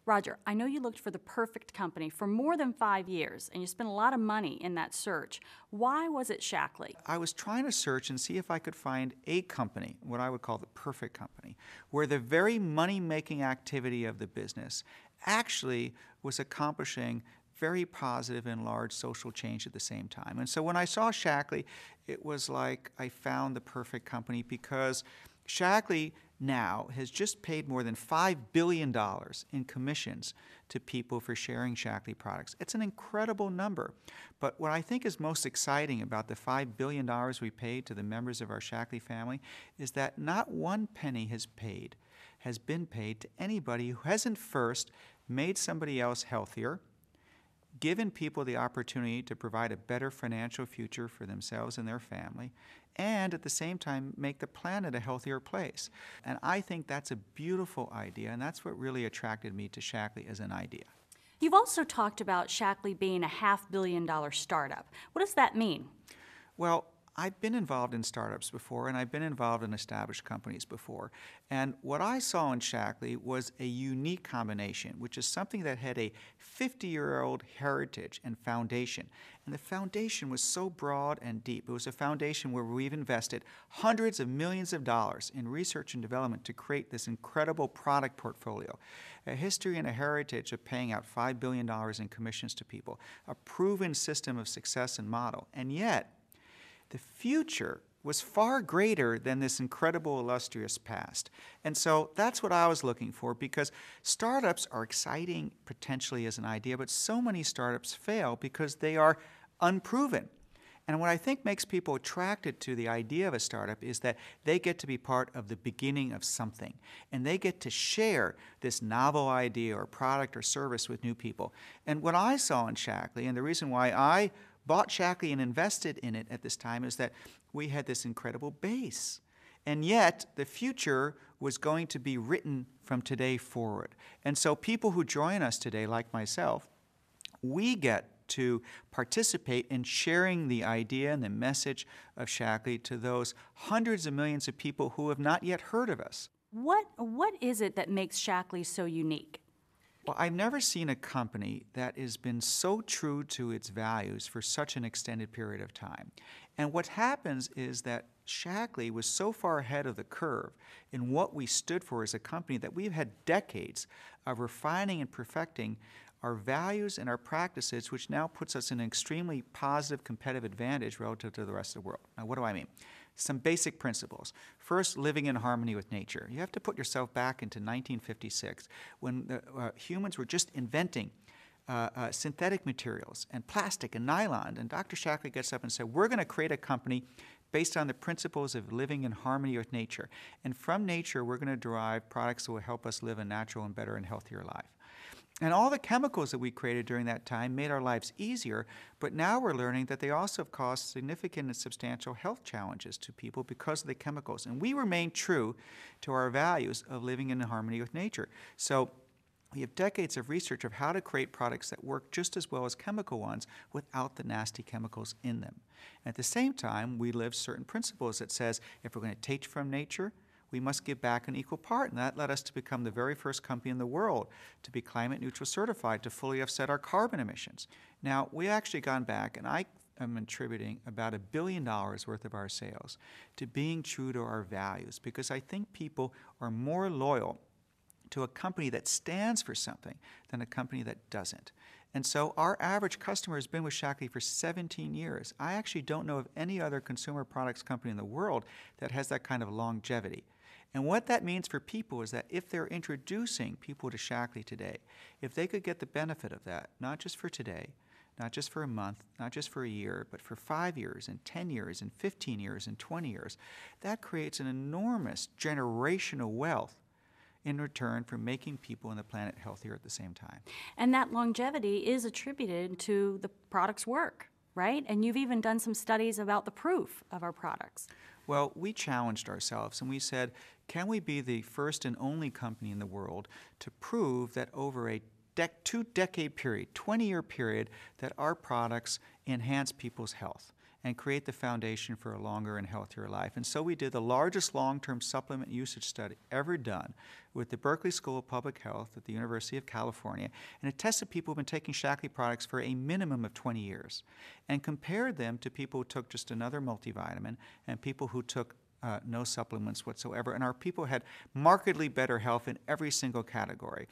Roger, I know you looked for the perfect company for more than 5 years, and you spent a lot of money in that search. Why was it Shaklee? I was trying to search and see if I could find a company, what I would call the perfect company, where the very money-making activity of the business actually was accomplishing very positive and large social change at the same time. And so when I saw Shaklee, it was like I found the perfect company, because Shaklee now has just paid more than $5 billion in commissions to people for sharing Shaklee products. It's an incredible number. But what I think is most exciting about the $5 billion we paid to the members of our Shaklee family is that not one penny has been paid to anybody who hasn't first made somebody else healthier, given people the opportunity to provide a better financial future for themselves and their family, and at the same time make the planet a healthier place. And I think that's a beautiful idea, and that's what really attracted me to Shaklee as an idea. You've also talked about Shaklee being a $500 million startup. What does that mean? Well, I've been involved in startups before, and I've been involved in established companies before. And what I saw in Shaklee was a unique combination, which is something that had a 50-year-old heritage and foundation. And the foundation was so broad and deep. It was a foundation where we've invested hundreds of millions of dollars in research and development to create this incredible product portfolio, a history and a heritage of paying out $5 billion in commissions to people, a proven system of success and model. And yet, the future was far greater than this incredible, illustrious past. And so that's what I was looking for, because startups are exciting potentially as an idea, but so many startups fail because they are unproven. And what I think makes people attracted to the idea of a startup is that they get to be part of the beginning of something, and they get to share this novel idea or product or service with new people. And what I saw in Shaklee, and the reason why I bought Shaklee and invested in it at this time, is that we had this incredible base. And yet, the future was going to be written from today forward. And so people who join us today, like myself, we get to participate in sharing the idea and the message of Shaklee to those hundreds of millions of people who have not yet heard of us. What is it that makes Shaklee so unique? Well, I've never seen a company that has been so true to its values for such an extended period of time. And what happens is that Shaklee was so far ahead of the curve in what we stood for as a company that we've had decades of refining and perfecting our values and our practices, which now puts us in an extremely positive competitive advantage relative to the rest of the world. Now, what do I mean? Some basic principles. First, living in harmony with nature. You have to put yourself back into 1956, when the, humans were just inventing synthetic materials and plastic and nylon. And Dr. Shaklee gets up and said, we're going to create a company based on the principles of living in harmony with nature. And from nature, we're going to derive products that will help us live a natural and better and healthier life. And all the chemicals that we created during that time made our lives easier, but now we're learning that they also have caused significant and substantial health challenges to people because of the chemicals. And we remain true to our values of living in harmony with nature. So we have decades of research of how to create products that work just as well as chemical ones without the nasty chemicals in them. And at the same time, we live certain principles that says if we're going to take from nature, we must give back an equal part, and that led us to become the very first company in the world to be climate neutral certified, to fully offset our carbon emissions. Now, we've actually gone back, and I am attributing about $1 billion worth of our sales to being true to our values, because I think people are more loyal to a company that stands for something than a company that doesn't. And so our average customer has been with Shaklee for 17 years. I actually don't know of any other consumer products company in the world that has that kind of longevity. And what that means for people is that if they're introducing people to Shaklee today, if they could get the benefit of that, not just for today, not just for a month, not just for a year, but for 5 years and 10 years and 15 years and 20 years, that creates an enormous generational wealth in return for making people on the planet healthier at the same time. And that longevity is attributed to the product's work, right? And you've even done some studies about the proof of our products. Well, we challenged ourselves and we said, can we be the first and only company in the world to prove that over a two-decade period, 20-year period, that our products enhance people's health? and create the foundation for a longer and healthier life. And so we did the largest long-term supplement usage study ever done with the Berkeley School of Public Health at the University of California, and it tested people who've been taking Shaklee products for a minimum of 20 years and compared them to people who took just another multivitamin and people who took no supplements whatsoever. And our people had markedly better health in every single category.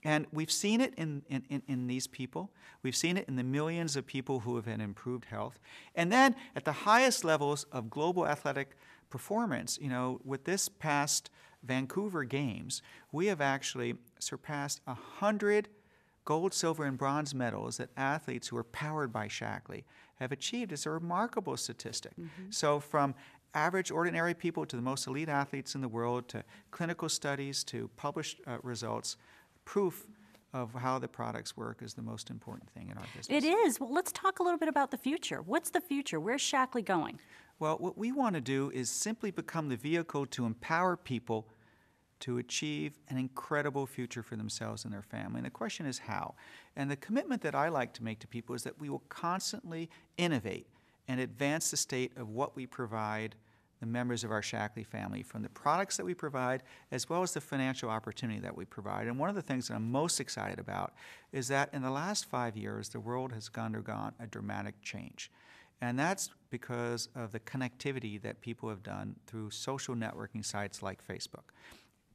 And we've seen it in these people. We've seen it in the millions of people who have had improved health. And then at the highest levels of global athletic performance, you know, with this past Vancouver Games, we have actually surpassed 100 gold, silver, and bronze medals that athletes who are powered by Shaklee have achieved. It's a remarkable statistic. So from average, ordinary people to the most elite athletes in the world, to clinical studies, to published results, proof of how the products work is the most important thing in our business. It is. Well, let's talk a little bit about the future. What's the future? Where's Shaklee going? Well, what we want to do is simply become the vehicle to empower people to achieve an incredible future for themselves and their family. And the question is how. And the commitment that I like to make to people is that we will constantly innovate and advance the state of what we provide the members of our Shaklee family, from the products that we provide as well as the financial opportunity that we provide. And one of the things that I'm most excited about is that in the last 5 years, the world has undergone a dramatic change. And that's because of the connectivity that people have done through social networking sites like Facebook.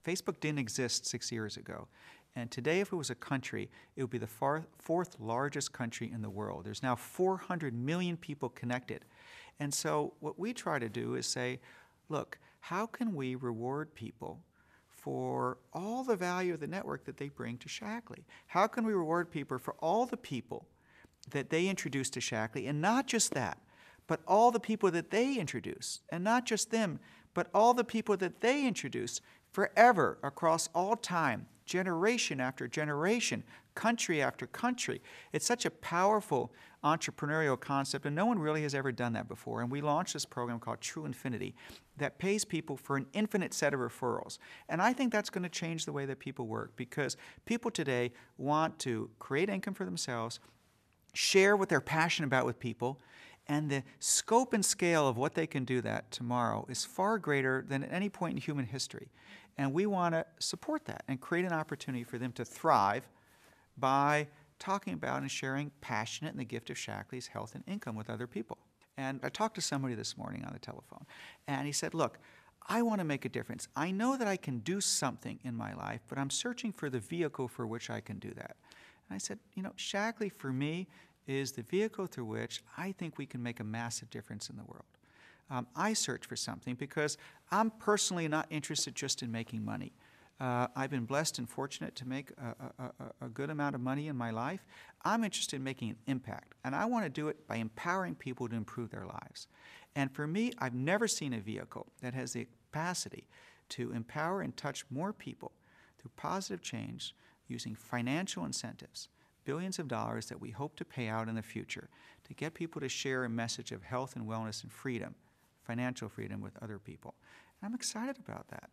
Facebook didn't exist 6 years ago. And today, if it was a country, it would be the fourth largest country in the world. There's now 400 million people connected. And so what we try to do is say, look, how can we reward people for all the value of the network that they bring to Shaklee? How can we reward people for all the people that they introduce to Shaklee, and not just that, but all the people that they introduce, and not just them, but all the people that they introduce forever, across all time, generation after generation, country after country. It's such a powerful entrepreneurial concept, and no one really has ever done that before. And we launched this program called True Infinity that pays people for an infinite set of referrals. And I think that's going to change the way that people work, because people today want to create income for themselves, share what they're passionate about with people, and the scope and scale of what they can do that tomorrow is far greater than at any point in human history. And we want to support that and create an opportunity for them to thrive by talking about and sharing passionate and the gift of Shaklee's health and income with other people. And I talked to somebody this morning on the telephone, and he said, look, I want to make a difference. I know that I can do something in my life, but I'm searching for the vehicle for which I can do that. And I said, you know, Shaklee for me is the vehicle through which I think we can make a massive difference in the world. I search for something because I'm personally not interested just in making money. I've been blessed and fortunate to make a good amount of money in my life. I'm interested in making an impact, and I want to do it by empowering people to improve their lives. And for me, I've never seen a vehicle that has the capacity to empower and touch more people through positive change using financial incentives, billions of dollars that we hope to pay out in the future to get people to share a message of health and wellness and freedom, financial freedom, with other people. And I'm excited about that.